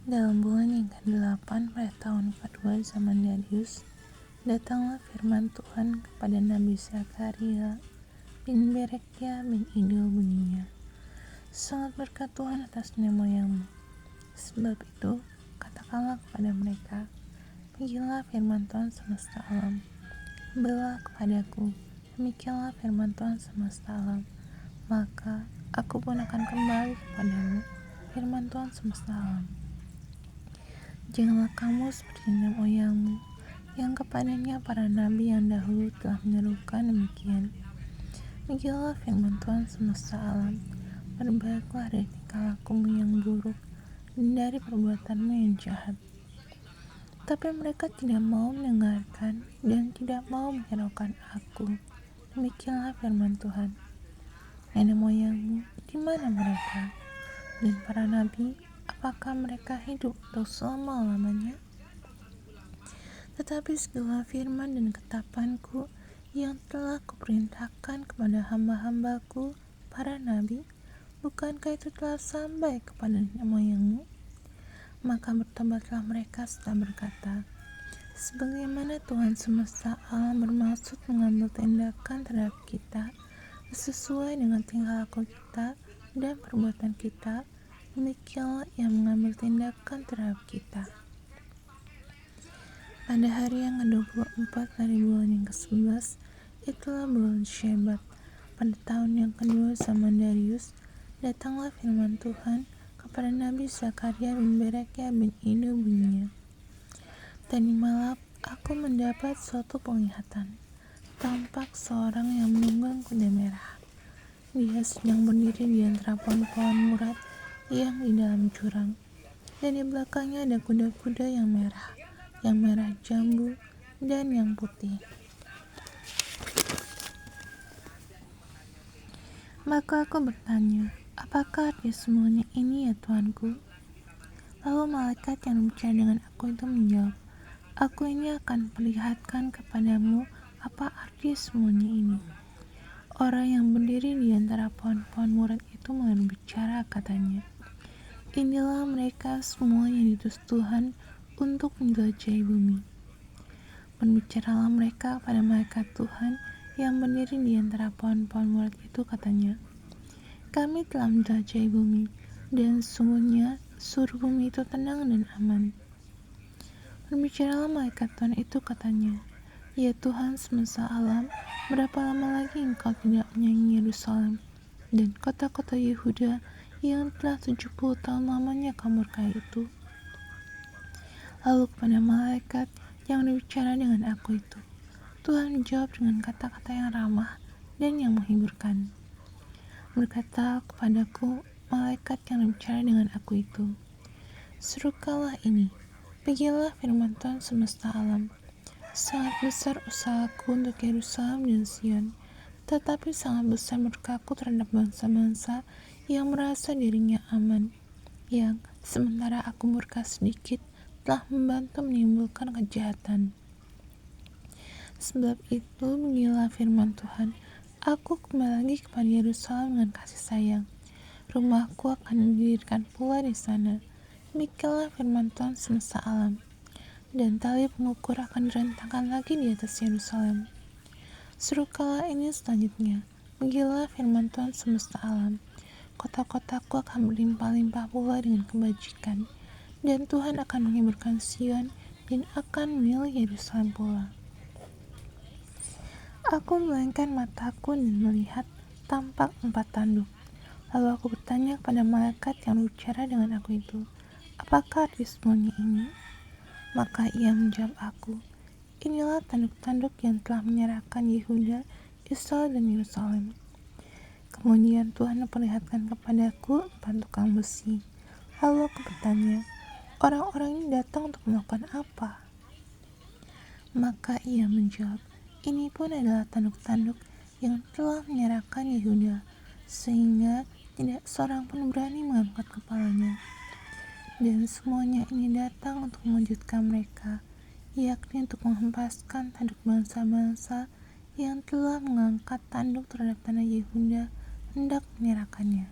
Dalam bulan yang ke-8 pada tahun kedua zaman Darius, datanglah firman Tuhan kepada Nabi Zakaria bin Berekia bin Ido bunyinya, "Sangat berkat Tuhan atas nenek moyangmu. Sebab itu, katakanlah kepada mereka, beginilah firman Tuhan semesta alam. Belah kepadaku, demikianlah firman Tuhan semesta alam. Maka aku pun akan kembali kepadamu, firman Tuhan semesta alam. Janganlah kamu seperti nenek moyangmu, yang kepadanya para nabi yang dahulu telah menyerukan demikian. Beginilah firman Tuhan semesta alam, berbaiklah dari tingkah lakumu yang buruk, dan dari perbuatanmu yang jahat. Tapi mereka tidak mau mendengarkan dan tidak mau menghiraukan aku. Demikianlah firman Tuhan. Nenek moyangmu, di mana mereka? Dan para nabi, apakah mereka hidup untuk selama-lamanya? Tetapi segala firman dan ketetapanku yang telah kuperintahkan kepada hamba-hambaku, para nabi, bukankah itu telah sampai kepada nenek moyangmu? Maka bertobatlah mereka serta berkata, sebagaimana Tuhan semesta alam bermaksud mengambil tindakan terhadap kita, sesuai dengan tingkah laku kita dan perbuatan kita, demikianlah Ia mengambil tindakan terhadap kita. Pada hari yang ke-24 dari bulan yang ke-11, itulah bulan Syebat, pada tahun yang kedua zaman Darius, datanglah firman Tuhan kepada Nabi Zakaria bin Berekia bin Ido bunyinya, tadi malam aku mendapat suatu penglihatan. Tampak seorang yang menunggang kuda merah. Dia sedang berdiri di antara pohon-pohon murad yang di dalam jurang, dan di belakangnya ada kuda-kuda yang merah jambu, dan yang putih. Maka aku bertanya, apakah arti semuanya ini ya Tuanku? Lalu malaikat yang berbicara dengan aku itu menjawab, aku ini akan perlihatkan kepadamu apa arti semuanya ini. Orang yang berdiri di antara pohon-pohon murad itu mulai berbicara, katanya, inilah mereka semua yang diutus Tuhan untuk menjelajahi bumi. Berbicaralah mereka pada malaikat Tuhan yang berdiri di antara pohon-pohon murad itu, katanya, kami telah menjelajahi bumi, dan sesungguhnya seluruh bumi itu tenang dan aman. Berbicaralah malaikat Tuhan itu, katanya, ya Tuhan semesta alam, berapa lama lagi Engkau tidak menyayangi Yerusalem dan kota-kota Yehuda yang telah 70 tahun lamanya Kau murkai itu? Lalu kepada malaikat yang berbicara dengan aku itu, Tuhan menjawab dengan kata-kata yang ramah dan yang menghiburkan. Berkata kepadaku malaikat yang berbicara dengan aku itu, serukanlah ini, beginilah firman Tuhan semesta alam. Sangat besar usahaku untuk Yerusalem dan Sion, tetapi sangat besar murkaku terhadap bangsa-bangsa yang merasa dirinya aman, yang sementara aku murka sedikit telah membantu menimbulkan kejahatan. Sebab itu beginilah firman Tuhan, aku kembali lagi kepada Yerusalem dengan kasih sayang. Rumahku akan didirikan pula di sana. Demikianlah firman Tuhan semesta alam. Dan tali pengukur akan direntangkan lagi di atas Yerusalem. Serukanlah ini selanjutnya, beginilah firman Tuhan semesta alam. Kota-kotaku akan berlimpah-limpah pula dengan kebajikan, dan Tuhan akan menghiburkan Sion dan akan memilih Yerusalem pula. Aku memalingkan mataku dan melihat tampak 4 tanduk. Lalu aku bertanya kepada malaikat yang berbicara dengan aku itu, apakah arti semuanya ini? Maka ia menjawab aku, inilah tanduk-tanduk yang telah menyerahkan Yehuda, Israel dan Yerusalem. Kemudian Tuhan memperlihatkan kepadaku 4 tukang besi. Lalu aku bertanya, orang-orang ini datang untuk melakukan apa? Maka ia menjawab, ini pun adalah tanduk-tanduk yang telah menyerahkan Yehuda, sehingga tidak seorang pun berani mengangkat kepalanya. Dan semuanya ini datang untuk mewujudkan mereka, yakni untuk menghempaskan tanduk bangsa-bangsa yang telah mengangkat tanduk terhadap tanah Yehuda, hendak menyerahkannya.